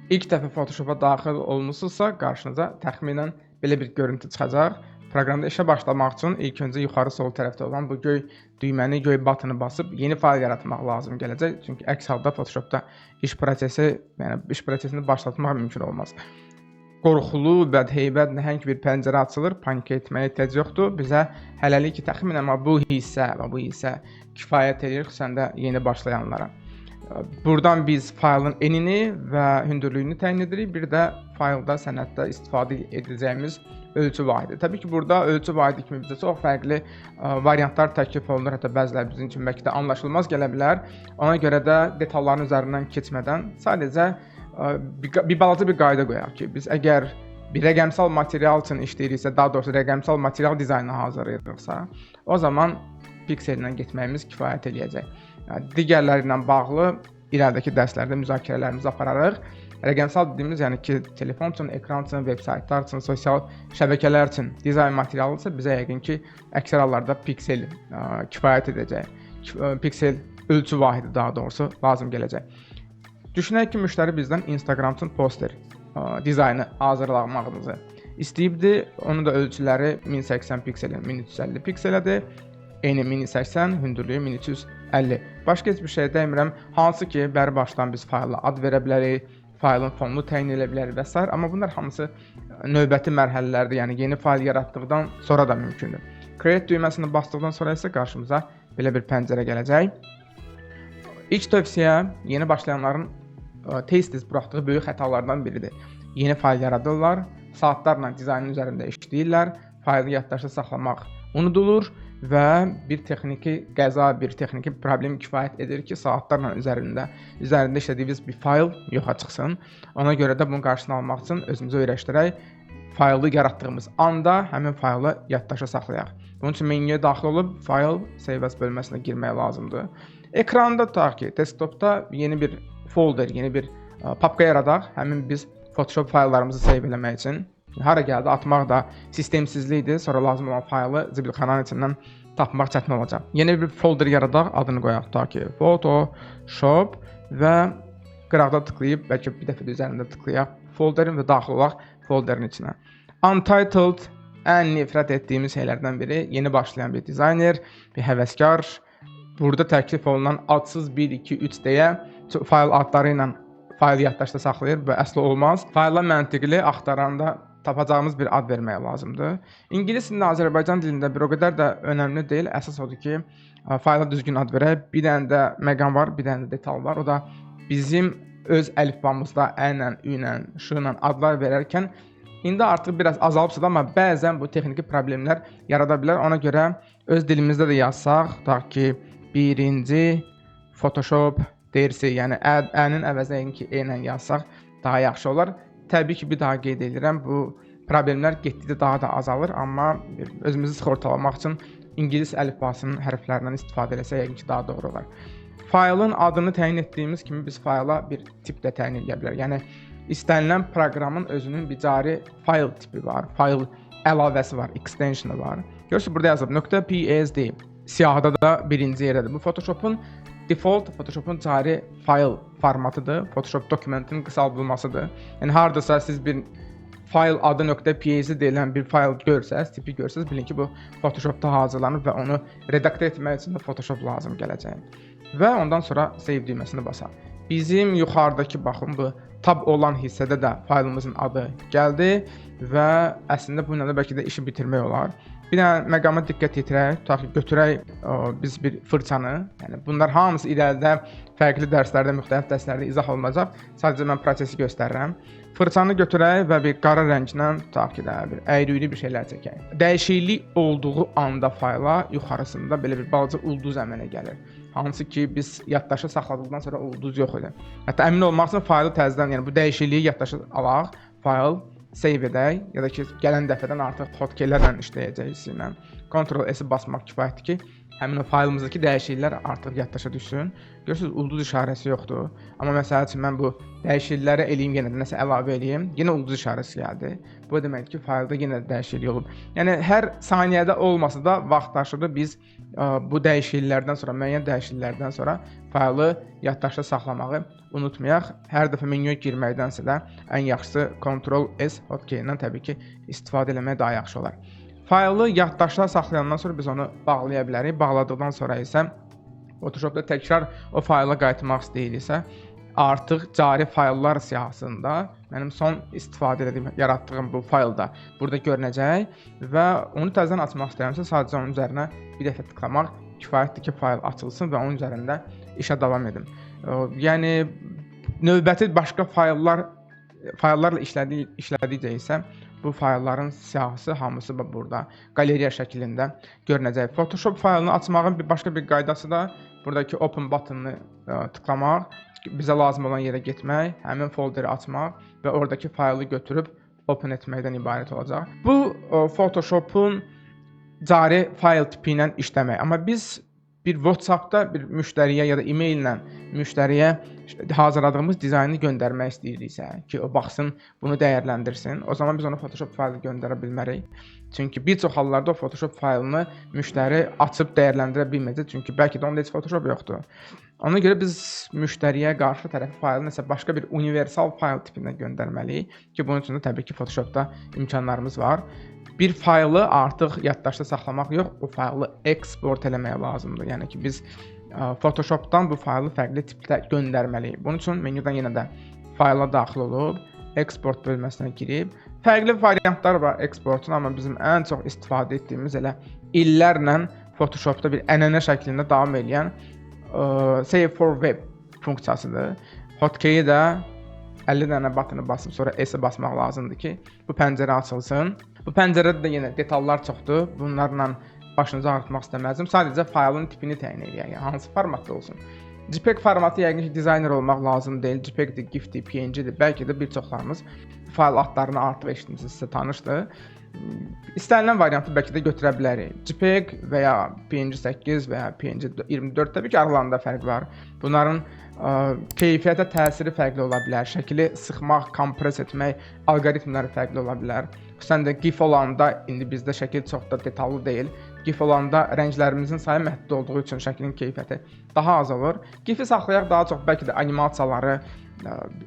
İlk dəfə Photoshopa daxil olmusunuzsa, qarşınıza təxminən belə bir görüntü çıxacaq. Proqramda işə başlamaq üçün ilk öncə yuxarı sol tərəfdə olan bu göy düyməni, göy butonu basıb yeni fayl yaratmaq lazım gələcək. Çünki əks halda Photoshopda iş prosesini başlatmaq mümkün olmaz. Qorxulu, bədheybət, nəhəng bir pəncərə açılır. Panika etməyə ehtiyac yoxdur. Bizə hələlik təxminən bu hissə kifayət edir, xüsusən də yeni başlayanlara. Buradan biz faylın enini və hündürlüyünü təyin edirik. Bir də faylda, sənəddə istifadə edəcəyimiz ölçü vahidi. Təbii ki, burada ölçü vahidi kimi bizə çox fərqli variantlar təklif olunur. Hətta bəziləri bizim üçün bəlkə də anlaşılmaz gələ bilər. Ona görə də detalların üzərindən keçmədən sadəcə bir balaca bir qayda qoyaq ki, biz əgər bir rəqəmsal material üçün işləyiriksə, daha doğrusu rəqəmsal material dizaynı hazırlayırıqsa, o zaman piksellə getməyimiz kifayət eləyəcək. Digərləri ilə bağlı irəlidəki dərslərdə müzakirələrimizi apararıq. Rəqəmsal dediyimiz, yəni ki, telefon üçün, ekran üçün, veb saytlar üçün, sosial şəbəkələr üçün dizayn materialı isə bizə yəqin ki, əksər hallarda piksel kifayət edəcək. Piksel ölçü vahidi daha doğrusu lazım gələcək. Düşünək ki, müştəri bizdən Instagram üçün poster dizaynı hazırlamağımızı istəyibdir. Onun da ölçüləri 1080 pikselin 1350 pikselədir. Eni 1080, hündürlüyü 1350. Başqa heç bir şey demirəm. Hansı ki, bəri başdan biz fayla ad verə bilərik, faylın fonunu təyin edə bilərik və s. Amma bunlar hamısı növbəti mərhələlərdir. Yəni yeni fayl yaratdıqdan sonra da mümkündür. Create düyməsini basdıqdan sonra isə qarşımıza belə bir pəncərə gələcək. İlk tövsiyə yeni başlayanların tez-tez buraxdığı böyük xətalardan biridir. Yeni fayl yaradırlar, saatlarla dizaynın üzərində işləyirlər, faylı yaddaşda saxlamaq unudulur və bir texniki qəza, bir texniki problem kifayət edir ki, saatlarla üzərində işlədiyimiz bir fayl yoxa çıxsın. Ona görə də bunun qarşısını almaq üçün özümüzə öyrəşdirək, faylı yaratdığımız anda həmin faylı yaddaşa saxlayaq. Bunun üçün menyuya daxil olub fayl save as bölməsinə girmək lazımdır. Ekranda tutaq ki, desktopda yeni bir folder, yeni bir papka yaradaq. Həmin biz Photoshop fayllarımızı save eləmək üçün. Hara gəldi, atmaq da sistemsizlikdir. Sonra lazım olan faylı zibilxananın içindən tapmaq çətin olacaq. Yeni bir folder yaradaq, adını qoyaq. Tutaq ki, Photoshop və qıraqda tıklayıb, bəlkə bir dəfə də üzərində tıklayaq folderin və daxil olaq folderin içinə. Untitled ən nifrət etdiyimiz şeylərdən biri. Yeni başlayan bir dizayner, bir həvəskar. Burada təklif olunan adsız 1, 2, 3 deyə fayl adları ilə fayl yaddaşda saxlayır və əsli olmaz. Fayla məntiqli axtaranda tapacağımız bir ad vermək lazımdır. İngilis dilində, Azərbaycan dilində bir o qədər də önəmli deyil. Əsas odur ki, fayla düzgün ad verək. Bir dənə də məqam var, bir dənə də detal var. O da bizim öz əlifbamızda ə ilə, ü ilə, ş ilə adlar verərkən indi artıq biraz azalmışdı, amma bəzən bu texniki problemlər yarada bilər. Ona görə öz dilimizdə də yazsaq, tutaq ki, birinci Photoshop dersi, yəni ə-nin əvəzinə ki, e ilə yazsaq daha yaxşı olar. Təbii ki, bir daha qeyd edirəm, bu problemlər getdikcə daha da azalır, amma özümüzü sığortalamaq üçün İngilis əlifbasının hərflərindən istifadə etsək yəqin ki, daha doğru olar. Faylın adını təyin etdiyimiz kimi biz fayla bir tip də təyin edə bilərik. Yəni istənilən proqramın özünün bir cari fayl tipi var, fayl əlavəsi var, extensionu var. Görürsünüz, burada yazılıb .psd. Siyahıda da birinci yerdədir. Bu Photoshopun default, Photoshopun cari fayl formatıdır. Photoshop dokumentin qısaldılmasıdır. Yəni hardasa siz bir fayl adı .psd deyilən bir fayl görsəz, tipi görsəz, bilin ki, bu Photoshopda hazırlanır və onu redaktə etmək üçün də Photoshop lazım gələcək. Və ondan sonra save düyməsini basaq. Bizim yuxarıdakı baxın bu tab olan hissədə də faylımızın adı gəldi və əslində bu ilə də bəlkə də işi bitirmək olar. Bir dənə məqama diqqət yetirək, tutaq ki, götürək biz bir fırçanı, yəni bunlar hamısı irəlidə fərqli dərslərdə, müxtəlif dərslərdə izah olunacaq. Sadəcə mən prosesi göstərirəm. Fırçanı götürək və bir qara rənglə tutaq ki, bir əyri-üyrü bir şeylər çəkək. Dəyişiklik olduğu anda fayla yuxarısında belə bir balaca ulduz əmələ gəlir. Hansı ki, biz yaddaşa saxladıqdan sonra ulduz yox idi. Hətta əmin olmaq üçün faylı təzədən, yəni bu dəyişikliyi yaddaşa alaq, fayl save edək, ya da ki, gələn dəfədən artıq hotkeyllərlə işləyəcək hissi ilə. Ctrl-S basmaq kifayətdir ki, həmin o faylımızdakı dəyişikliklər artıq yaddaşa düşsün. Görürsüz, ulduz işarəsi yoxdur. Amma məsəl üçün mən bu dəyişiklikləri eləyim, yenə də nəsə əlavə eləyim, yenə ulduz işarəsi gəldi. Bu deməkdir ki, faylda yenə də dəyişiklik olub. Yəni hər saniyədə olmasa da vaxtaşırı biz bu dəyişikliklərdən sonra, müəyyən dəyişikliklərdən sonra faylı yaddaşda saxlamağı unutmayaq. Hər dəfə menyuya girməkdənsə də ən yaxşısı Ctrl+S hotkeyindən təbii ki, istifadə etmək daha yaxşı olar. Faylı yaddaşda saxlayandan sonra biz onu bağlaya bilərik. Bağladıqdan sonra isə Photoshopda təkrar o fayla qayıtmaq istəyiriksə, artıq cari fayllar siyahısında mənim son istifadə edib yaratdığım bu faylda burada görünəcək və onu təzədən açmaq istəyirəmsə, sadəcə onun üzərinə bir dəfə tıklamaq kifayətdir ki, fayl açılsın və onun üzərində işə davam edim. Yəni növbəti başqa fayllarla işlədikcə isə bu faylların siyahısı hamısı burada qaleriya şəklində görünəcək. Photoshop faylını açmağın başqa bir qaydası da buradakı Open buttonunu tıklamaq, bizə lazım olan yerə getmək, həmin folderi açmaq və oradakı faylı götürüb open etməkdən ibarət olacaq. Bu Photoshopun cari fayl tipi ilə işləmək. Amma biz bir WhatsApp-da bir müştəriyə ya da e-mail ilə müştəriyə hazırladığımız dizaynı göndərmək istəyiriksə ki, o baxsın, bunu dəyərləndirsin, o zaman biz ona Photoshop faylı göndərə bilmərik. Çünki bir çox hallarda o Photoshop faylını müştəri açıb dəyərləndirə bilməyəcək, çünki bəlkə də onda heç Photoshop yoxdur. Ona görə biz müştəriyə qarşı tərəfi faylı nəsə başqa bir universal fayl tipində göndərməliyik ki, bunun üçün də təbii ki, Photoshopda imkanlarımız var. Bir faylı artıq yaddaşda saxlamaq yox, o faylı eksport eləmək lazımdır. Yəni ki, biz Photoshopdan bu faylı fərqli tipdə göndərməliyik. Bunun üçün menyudan yenə də fayla daxil olub, eksport bölməsinə girib, fərqli variantlar var eksportun, amma bizim ən çox istifadə etdiyimiz elə illərlə Photoshopda bir ənənə şəklində davam edən Save for Web funksiyasıdır. Hotkeyi də 50 dənə butonu basıb sonra S-ə basmaq lazımdır ki, bu pəncərə açılsın. Bu pəncərədə də yenə detallar çoxdur. Bunlarla başınızı ağrıtmaq istəməzdim. Sadəcə faylın tipini təyin edək, yəni hansı formatda olsun. JPEG formatı yəqin ki, dizayner olmaq lazım deyil. JPEG-dir, GIF-dir, PNG-dir. Bəlkə də bir çoxlarımız fayl adlarını artıq eşitmişsinizsə tanışdır. İstənilən variantı bəlkə də götürə bilərik. JPEG və ya PNG8 və ya PNG24 təbii ki, aralarında fərq var. Bunların keyfiyyətə təsiri fərqli ola bilər. Şəkili sıxmaq, kompres etmək, alqoritmləri fərqli ola bilər. Xüsusən də GIF olanda indi bizdə şəkil çox da detallı deyil. GIF olanda rənglərimizin sayı məhdud olduğu üçün şəklin keyfiyyəti daha az olur. GIF-i saxlayaq daha çox bəlkə də animasiyaları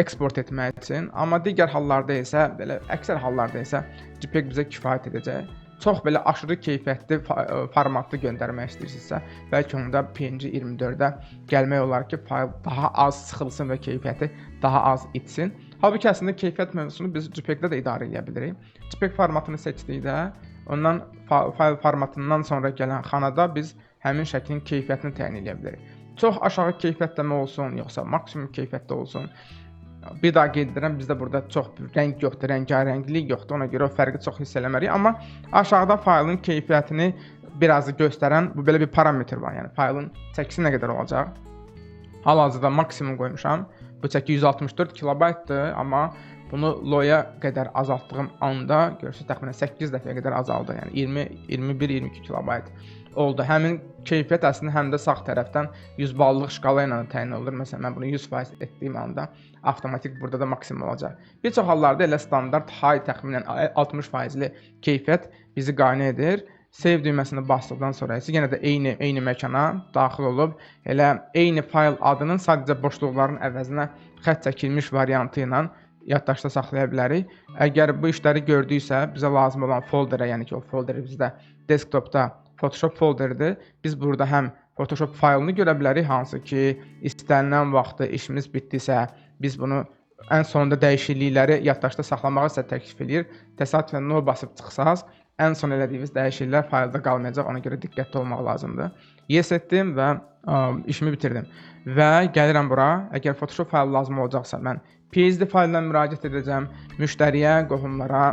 eksport etmək üçün, amma digər hallarda isə, belə əksər hallarda isə JPEG bizə kifayət edəcək. Çox belə aşırı keyfiyyətli formatda göndərmək istəyirsinizsə, bəlkə onda PNG24-də gəlmək olar ki, fayl daha az sıxılsın və keyfiyyəti daha az itsin. Halbuki əslində keyfiyyət mövzusunu biz JPEG-də də idarə edə bilirik. JPEG formatını seçdikdə, ondan fayl formatından sonra gələn xanada biz həmin şəklin keyfiyyətini təyin edə bilirik. Çox aşağı keyfiyyətdə mi olsun, yoxsa maksimum keyfiyyətdə olsun? Bir daha qeyd edirəm, bizdə burada çox rəng yoxdur, rəngarənglik yoxdur, ona görə o fərqi çox hiss eləmərik. Amma aşağıda faylın keyfiyyətini biraz göstərən bu belə bir parametr var. Yəni faylın çəkisi nə qədər olacaq? Hal-hazırda maksimum qoymuşam. Bu çəki 164 kilobaytdır, amma bunu loya qədər azaltdığım anda görürsünüz təxminən 8 dəfəyə qədər azaldı. Yəni 21-22 kilobayt oldu. Həmin keyfiyyət əslində həm də sağ tərəfdən 100 ballıq şkala ilə təyin olunur. Məsələn, mən bunu 100% etdiyim anda avtomatik burada da maksimum olacaq. Bir çox hallarda elə standart high təxminən 60%-li keyfiyyət bizi qane edir. Save düyməsini basdıqdan sonra isə yenə də eyni məkana daxil olub elə eyni fayl adının sadəcə boşluqların əvəzinə xətt çəkilmiş variantı ilə yaddaşda saxlaya bilərik. Əgər bu işləri gördüksə, bizə lazım olan folderə, yəni ki, o folder bizdə desktopda Photoshop folderidir. Biz burada həm Photoshop faylını görə bilərik, hansı ki, istənilən vaxtda işimiz bitdisə, biz bunu ən sonunda dəyişiklikləri yaddaşda saxlamağı sizə təklif edir. Təsadüfən no basıb çıxsaz, ən son elədiyiniz dəyişikliklər faylda qalmayacaq, ona görə diqqətli olmaq lazımdır. Yes etdim və işimi bitirdim. Və gəlirəm bura, əgər Photoshop faylı lazım olacaqsa, mən PSD faylına müraciət edəcəm, müştəriyə, qohumlara,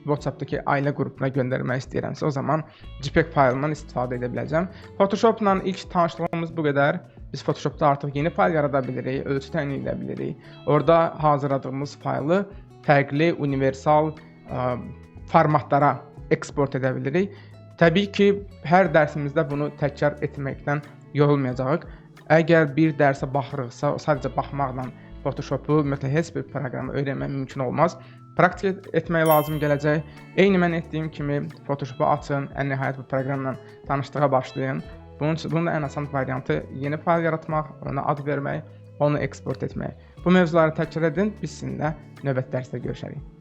WhatsApp-dakı ailə qrupuna göndərmək istəyirəmsə, o zaman JPEG faylından istifadə edə biləcəm. Photoshopla ilk tanışlığımız bu qədər. Biz Photoshopda artıq yeni fayl yarada bilirik, ölçü təyin edə bilirik. Orada hazırladığımız faylı fərqli, universal formatlara eksport edə bilirik. Təbii ki, hər dərsimizdə bunu təkrar etməkdən yorulmayacağıq. Əgər bir dərsə baxırıqsa, sadəcə baxmaqla Photoshopu, ümumiyyətlə heç bir proqramı öyrənmək mümkün olmaz. Praktik etmək lazım gələcək. Eyni mən etdiyim kimi Photoshopu açın, ən nəhayət bu proqramla tanışlığa başlayın. Bunun da ən asan variantı yeni fayl yaratmaq, ona ad vermək, onu eksport etmək. Bu mövzuları təkrar edin, biz sizinlə növbəti dərsdə görüşərik.